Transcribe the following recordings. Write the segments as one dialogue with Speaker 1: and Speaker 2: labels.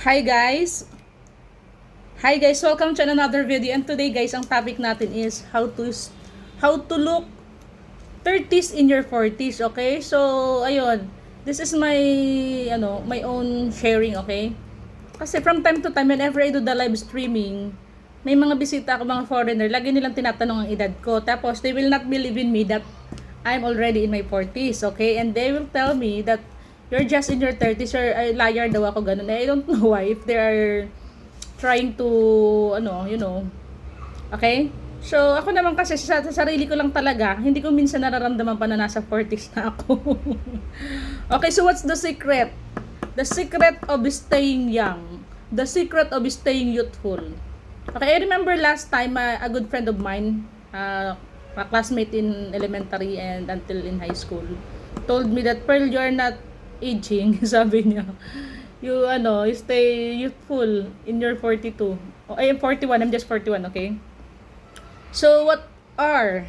Speaker 1: Hi guys! Welcome to another video. And today guys, ang topic natin is how to look 30s in your 40s, okay? So, ayun. This is my own sharing, okay? Kasi from time to time, whenever I do the live streaming, may mga bisita ako, mga foreigner, lagi nilang tinatanong ang edad ko. Tapos, they will not believe in me that I'm already in my 40s, okay? And they will tell me that you're just in your 30s, or liar daw ako, ganun. I don't know why, if they are trying to, okay? So, ako naman kasi sa sarili ko lang talaga, hindi ko minsan nararamdaman pa na nasa 40s na ako. Okay, so what's the secret? The secret of staying young. The secret of staying youthful. Okay, I remember last time, a good friend of mine, a classmate in elementary and until in high school, told me that, Pearl, you're not aging, sabi niya. You stay youthful in your 42. Oh, I am 41, I'm just 41, okay? So, what are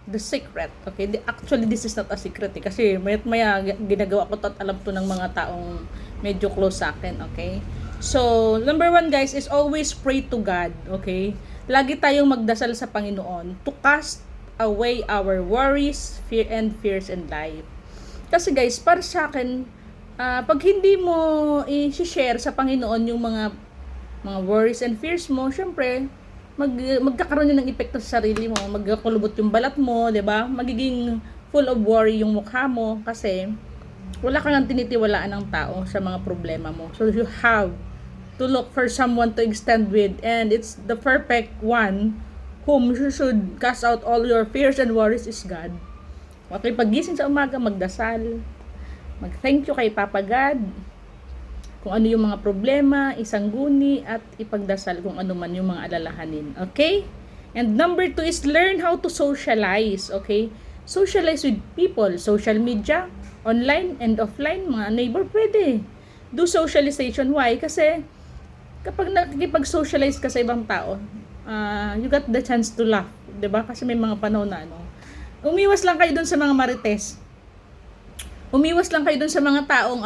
Speaker 1: the secret? Okay, actually, this is not a secret, eh, kasi maya ginagawa ko to at alam to ng mga taong medyo close sa akin, okay? So, number one guys is always pray to God, okay? Lagi tayong magdasal sa Panginoon to cast away our worries, fears in life. Kasi guys, para sa akin, pag hindi mo i-share sa Panginoon yung mga worries and fears mo, syempre, magkakaroon yun ng epekto sa sarili mo, magkakulubot yung balat mo, 'di ba? Magiging full of worry yung mukha mo kasi wala kang tinitiwalaan ng tao sa mga problema mo. So you have to look for someone to extend with, and it's the perfect one whom you should cast out all your fears and worries is God. Okay, pagising sa umaga, magdasal, mag-thank you kay Papa God, kung ano yung mga problema, isangguni, at ipagdasal kung ano man yung mga alalahanin. Okay? And number 2 is learn how to socialize. Okay? Socialize with people. Social media, online and offline, mga neighbor, pwede. Do socialization. Why? Kasi kapag nakikipag-socialize ka sa ibang tao, you got the chance to laugh. Diba? Kasi may mga panahon na umiwas lang kayo dun sa mga marites. Umiwas lang kayo dun sa mga taong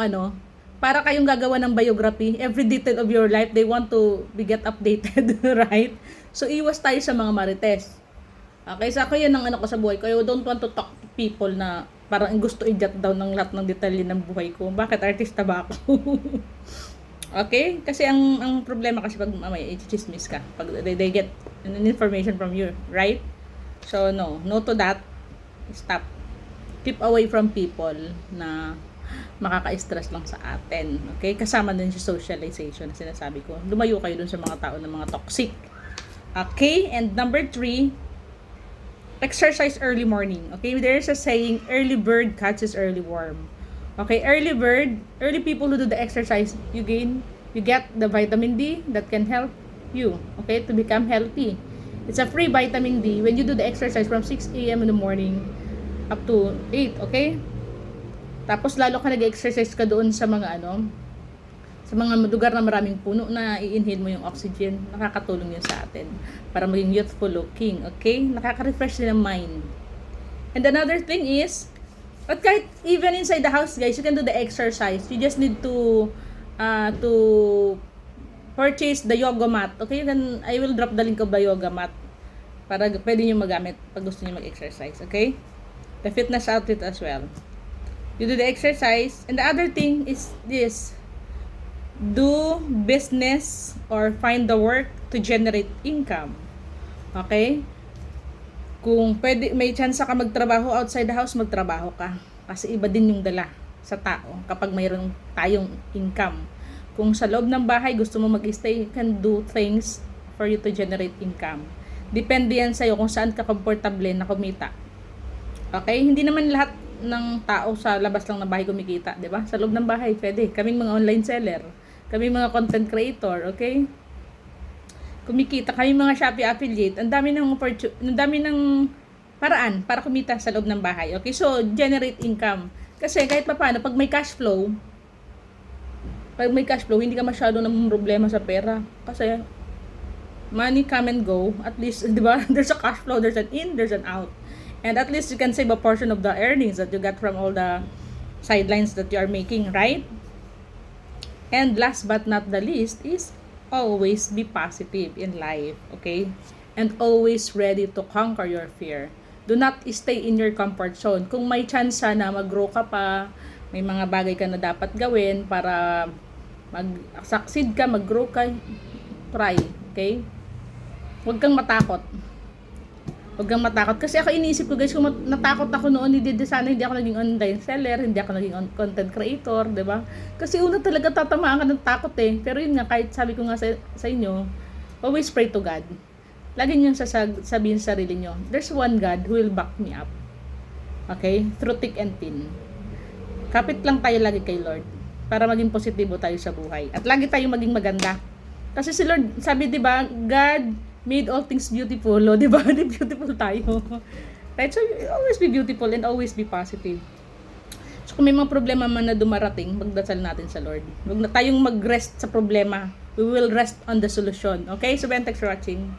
Speaker 1: para kayong gagawa ng biography, every detail of your life, they want to get updated, right? So, iwas tayo sa mga marites. Okay, so ako yan ang ko sa buhay ko. I don't want to talk to people na parang gusto i-jot down ng lahat ng detalye ng buhay ko. Bakit? Artista ba ako? Okay? Kasi ang problema kasi pag mamaya, i-chismis ka. Pag they get an information from you, right? So, no to that. Stop. Keep away from people na makaka-stress lang sa atin. Okay? Kasama din sa socialization na sinasabi ko. Lumayo kayo dun sa mga tao na mga toxic. Okay? And number 3, exercise early morning. Okay? There's a saying, early bird catches early worm. Okay? Early people who do the exercise, you get the vitamin D that can help you, okay, to become healthy. It's a free vitamin D when you do the exercise from 6 a.m. in the morning up to 8, okay? Tapos lalo ka nag-exercise ka doon sa mga sa mga lugar na maraming puno na i-inhale mo yung oxygen, nakakatulong yun sa atin para maging youthful looking, okay? Nakaka-refresh din ang mind. And another thing is, at kahit even inside the house guys, you can do the exercise. You just need to purchase the yoga mat. Okay, then I will drop the link of the yoga mat para pwede nyo magamit pag gusto nyo mag-exercise, okay? The fitness outfit as well. You do the exercise. And the other thing is this. Do business or find the work to generate income. Okay? Kung pwede, may chance ka magtrabaho outside the house, magtrabaho ka. Kasi iba din yung dala sa tao kapag mayroon tayong income. Kung sa loob ng bahay, gusto mo mag-stay, you can do things for you to generate income. Depende yan sa'yo kung saan ka komportable na kumita. Okay? Hindi naman lahat ng tao sa labas lang ng bahay kumikita, 'di ba? Sa loob ng bahay pwede. Kaming mga online seller, kaming mga content creator, okay? Kumikita, kaming mga Shopee affiliate. Ang dami ng paraan para kumita sa loob ng bahay. Okay? So, generate income. Kasi kahit papaano pag may cash flow, hindi ka masyado namang problema sa pera. Kasi money come and go. At least, 'di ba? There's a cash flow, there's an in, there's an out. And at least you can save a portion of the earnings that you got from all the sidelines that you are making, right? And last but not the least is always be positive in life, okay? And always ready to conquer your fear. Do not stay in your comfort zone. Kung may chance na mag-grow ka pa, may mga bagay ka na dapat gawin para mag-succeed ka, mag-grow ka, try, okay? Huwag kang matakot. Huwag kang matakot. Kasi ako iniisip ko guys, kung natakot ako noon, sana hindi ako naging online seller, hindi ako naging content creator, di ba? Kasi una talaga tatamaan ka ng takot eh. Pero yun nga, kahit sabi ko nga sa inyo, always pray to God. Lagi niyong sabihin sa sarili niyo, there's one God who will back me up. Okay? Through thick and thin. Kapit lang tayo lagi kay Lord para maging positibo tayo sa buhay. At lagi tayong maging maganda. Kasi si Lord, sabi 'di ba, God made all things beautiful, 'di ba? Beautiful tayo. Right? So always be beautiful and always be positive. So kung may mga problema man na dumarating, magdasal natin sa Lord. Huwag na tayong mag-rest sa problema. We will rest on the solution. Okay? So, thanks for watching.